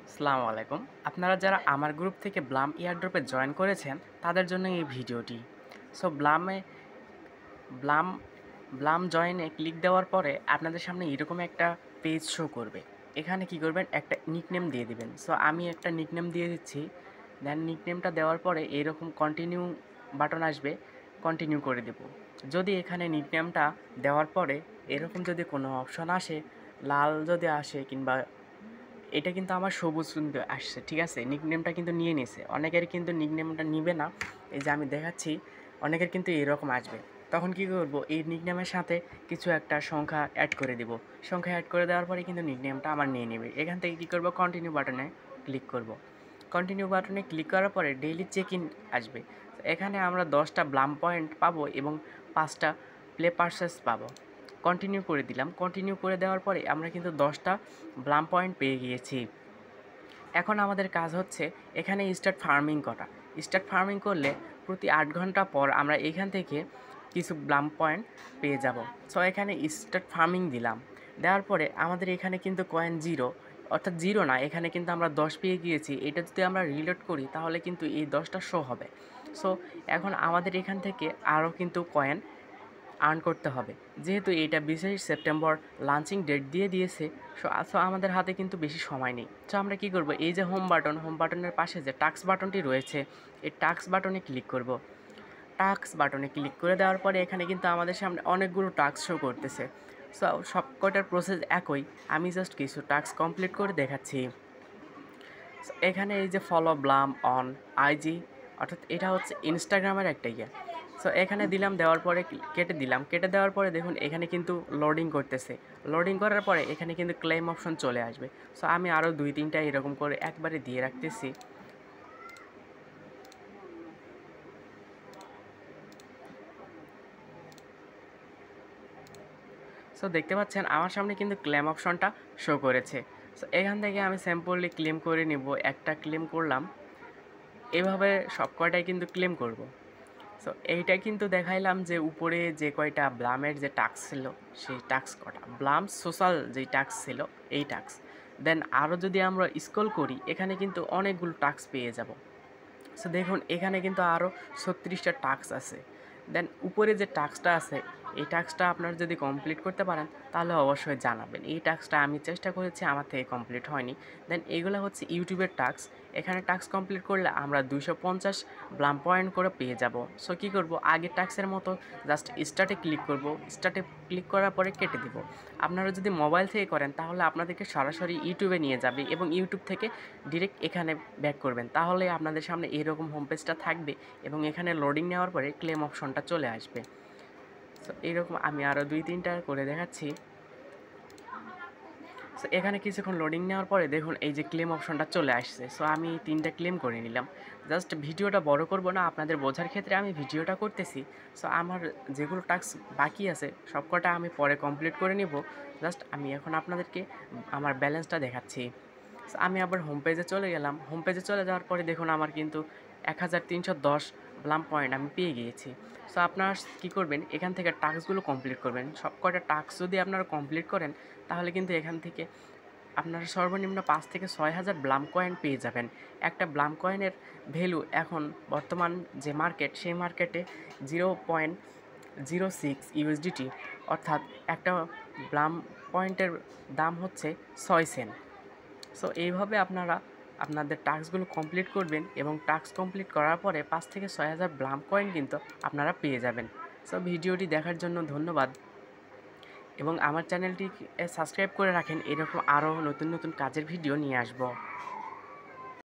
আসসালামু আলাইকুম। আপনারা যারা আমার গ্রুপ থেকে ব্লাম এয়ারড্রপে জয়েন করেছেন তাদের জন্য এই ভিডিওটি। সো ব্লাম ব্লাম জয়েনে ক্লিক দেওয়ার পরে আপনাদের সামনে এরকম একটা পেজ শো করবে। এখানে কি করবেন, একটা নিকনেম দিয়ে দিবেন। সো আমি একটা নিকনেম দিয়ে দিচ্ছি। দেন নিকনেমটা দেওয়ার পরে এরকম কন্টিনিউ বাটন আসবে, কন্টিনিউ করে দেব। যদি এখানে নিকনেমটা দেওয়ার পরে এরকম যদি কোনো অপশন আসে, লাল যদি আসে কিংবা এটা কিন্তু আমার সবুজ কিন্তু আসছে, ঠিক আছে? নিকনেমটা কিন্তু নিয়ে নিছে। অনেকের কিন্তু নিকনেমটা নিবে না। এই যে আমি দেখাচ্ছি, অনেকের কিন্তু এরকম আসবে। তখন কি করব, এই নিকনেমের সাথে কিছু একটা সংখ্যা অ্যাড করে দিব। সংখ্যা অ্যাড করে দেওয়ার পরে কিন্তু নিকনেমটা আমার নিয়ে নেবে। এখান থেকে কী করব, কন্টিনিউ বাটনে ক্লিক করব। কন্টিনিউ বাটনে ক্লিক করার পরে ডেইলি চেক ইন আসবে। এখানে আমরা 10টা ব্লাম পয়েন্ট পাবো এবং 5টা প্লে পারচেস পাবো। কন্টিনিউ করে দিলাম। কন্টিনিউ করে দেওয়ার পরে আমরা কিন্তু 10টা ব্লাম পয়েন্ট পেয়ে গিয়েছি। এখন আমাদের কাজ হচ্ছে এখানে স্টার্ট ফার্মিং করা। স্টার্ট ফার্মিং করলে প্রতি 8 ঘন্টা পর আমরা এখান থেকে কিছু ব্লাম পয়েন্ট পেয়ে যাব। সো এখানে স্টার্ট ফার্মিং দিলাম। দেওয়ার পরে আমাদের এখানে কিন্তু কয়েন 0, অর্থাৎ 0 না, এখানে কিন্তু আমরা 10 পেয়ে গিয়েছি। এটা যদি আমরা রিলোড করি তাহলে কিন্তু এই 10টা শো হবে। সো এখন আমাদের এখান থেকে আরও কিন্তু কয়েন আর্ন করতে হবে। যেহেতু এটা 20 সেপ্টেম্বর লঞ্চিং ডেট দিয়ে দিয়েছে, সো আমাদের হাতে কিন্তু বেশি সময় নেই। সো আমরা কী করব, এই যে হোম বাটনের পাশে যে টাস্ক বাটনটি রয়েছে, এই টাস্ক বাটনে ক্লিক করব। টাস্ক বাটনে ক্লিক করে দেওয়ার পরে এখানে কিন্তু আমাদের সামনে অনেকগুলো টাস্ক শো করতেছে। সো সব কয়টার প্রসেস একই, আমি জাস্ট কিছু টাস্ক কমপ্লিট করে দেখাচ্ছি। এখানে এই যে ফলো ব্লাম অন আইজি, অর্থাৎ এটা হচ্ছে ইনস্টাগ্রামের একটা ইয়ে। সো এখানে দিলাম, দেওয়ার পরে কেটে দিলাম। কেটে দেওয়ার পরে দেখুন এখানে কিন্তু লোডিং করতেছে। লোডিং করার পরে এখানে কিন্তু ক্লেম অপশন চলে আসবে। সো আমি আরও 2-3টা এরকম করে একবারে দিয়ে রাখতেছি। সো দেখতে পাচ্ছেন আমার সামনে কিন্তু ক্লেম অপশনটা শো করেছে। সো এখান থেকে আমি সিম্পলি ক্লেম করে নিব। একটা ক্লেম করলাম, এভাবে সব কয়টাই কিন্তু ক্লেম করব। সো এইটা কিন্তু দেখাইলাম যে উপরে যে কয়টা ব্লামের যে টাস্ক ছিল সেই টাস্ক কটা, ব্লাম সোশ্যাল যেই টাস্ক ছিল এই টাস্ক। দেন আরও যদি আমরা স্ক্রল করি এখানে কিন্তু অনেকগুলো টাস্ক পেয়ে যাব। সো দেখুন এখানে কিন্তু আরও 36টা টাস্ক আছে। দেন উপরে যে টাস্কটা আছে এই টাস্কটা আপনারা যদি কমপ্লিট করতে পারেন তাহলে অবশ্যই জানাবেন। এই টাস্কটা আমি চেষ্টা করেছি, আমার থেকে কমপ্লিট হয়নি। দেন এগুলো হচ্ছে ইউটিউবের টাস্ক। এখানে টাস্ক কমপ্লিট করলে আমরা 250 ব্লাম পয়েন্ট করে পেয়ে যাব। সো কী করব, আগের টাস্কের মতো জাস্ট স্টার্টে ক্লিক করব। স্টার্টে ক্লিক করার পরে কেটে দিব। আপনারা যদি মোবাইল থেকে করেন তাহলে আপনাদেরকে সরাসরি ইউটিউবে নিয়ে যাবে এবং ইউটিউব থেকে ডিরেক্ট এখানে ব্যাক করবেন। তাহলে আপনাদের সামনে এরকম হোম পেজটা থাকবে এবং এখানে লোডিং নেওয়ার পরে ক্লেম অপশনটা চলে আসবে। সো এইরকম আমি আরও 2-3টা করে দেখাচ্ছি। সো এখানে কিছুক্ষণ লোডিং নেওয়ার পরে দেখুন এই যে ক্লেম অপশনটা চলে আসছে। সো আমি 3টা ক্লেম করে নিলাম। জাস্ট ভিডিওটা বড় করব না, আপনাদের বোঝার ক্ষেত্রে আমি ভিডিওটা করতেছি। সো আমার যেগুলো টাস্ক বাকি আছে সবকটা আমি পরে কমপ্লিট করে নেব। জাস্ট আমি এখন আপনাদেরকে আমার ব্যালেন্সটা দেখাচ্ছি। সো আমি আবার হোম পেজে চলে গেলাম। হোম পেজে চলে যাওয়ার পরে দেখুন আমার কিন্তু 1310 ব্লাম পয়েন্ট আমি পেয়ে গিয়েছি। সো আপনারা কী করবেন, এখান থেকে টাস্কগুলো কমপ্লিট করবেন। সব কয়টা টাস্ক যদি আপনারা কমপ্লিট করেন তাহলে কিন্তু এখান থেকে আপনারা সর্বনিম্ন 5 থেকে 6,000 ব্লাম কয়েন পেয়ে যাবেন। একটা ব্লাম কয়েনের ভ্যালু এখন বর্তমান যে মার্কেট, সেই মার্কেটে 0.06 ইউএসডিটি, অর্থাৎ একটা ব্লাম পয়েন্টের দাম হচ্ছে 6 সেন্ট। সো এইভাবে আপনারা আপনাদের টাস্কগুলো কমপ্লিট করবেন এবং টাস্ক কমপ্লিট করার পরে 5 থেকে 6,000 ব্লাম কয়েন কিন্তু আপনারা পেয়ে যাবেন। সো ভিডিওটি দেখার জন্য ধন্যবাদ এবং আমার চ্যানেলটি সাবস্ক্রাইব করে রাখেন, এরকম আরও নতুন নতুন কাজের ভিডিও নিয়ে আসব।